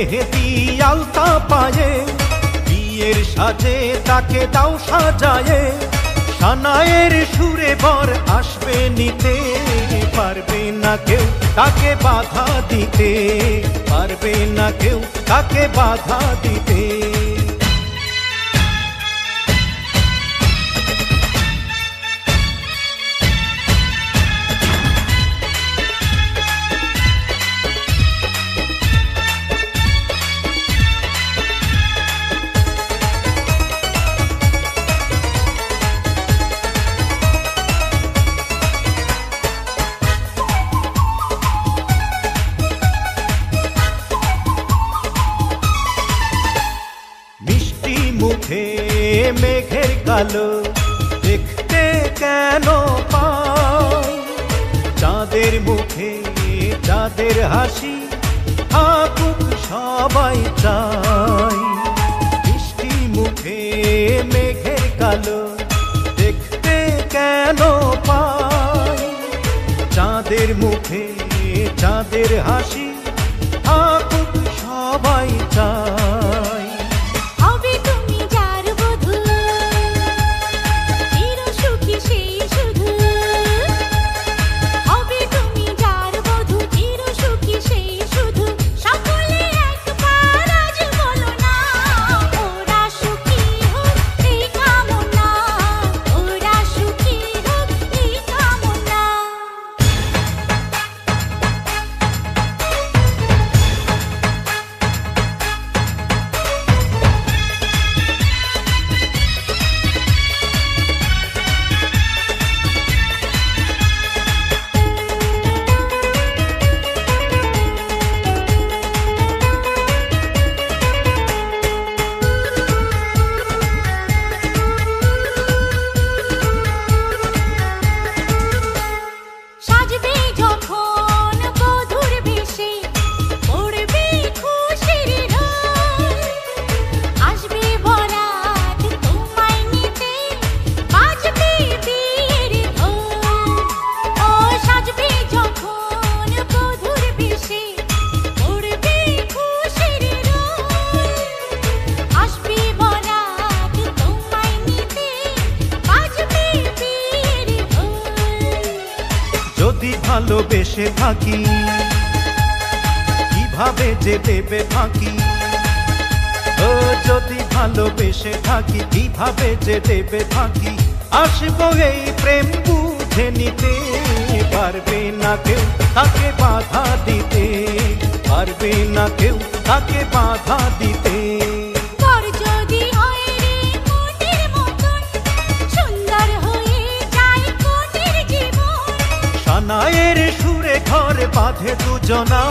মেহেদি আলতা পায়ে, বিয়ের সাজে তাকে দাও সাজায়ে, সানায়ের সুরে বর আসবে নিতে, পারবে না কেউ তাকে বাধা দিতে, পারবে না কেউ তাকে বাধা দিতে। মুখে মেঘের কালো দেখতে কেন পাই, চাঁদের মুখে চাঁদের হাসি থাকুক সবাই চাই। মিষ্টি মুখে মেঘের কালো দেখতে কেন পাই, চাঁদের মুখে চাঁদের হাসি থাকুক সবাই চাই। যদি ভালোবেসে থাকি কিভাবে যে দেবে ফাঁকি, ও যদি ভালোবেসে থাকি কিভাবে যে দেবে ফাঁকি, আসবো এই প্রেম বুঝে নিতে, পারবে না কেউ তাকে বাধা দিতে, পারবে না কেউ তাকে বাধা দিতে। সানায়ের সুরে ঘর বাঁধে দুজনা।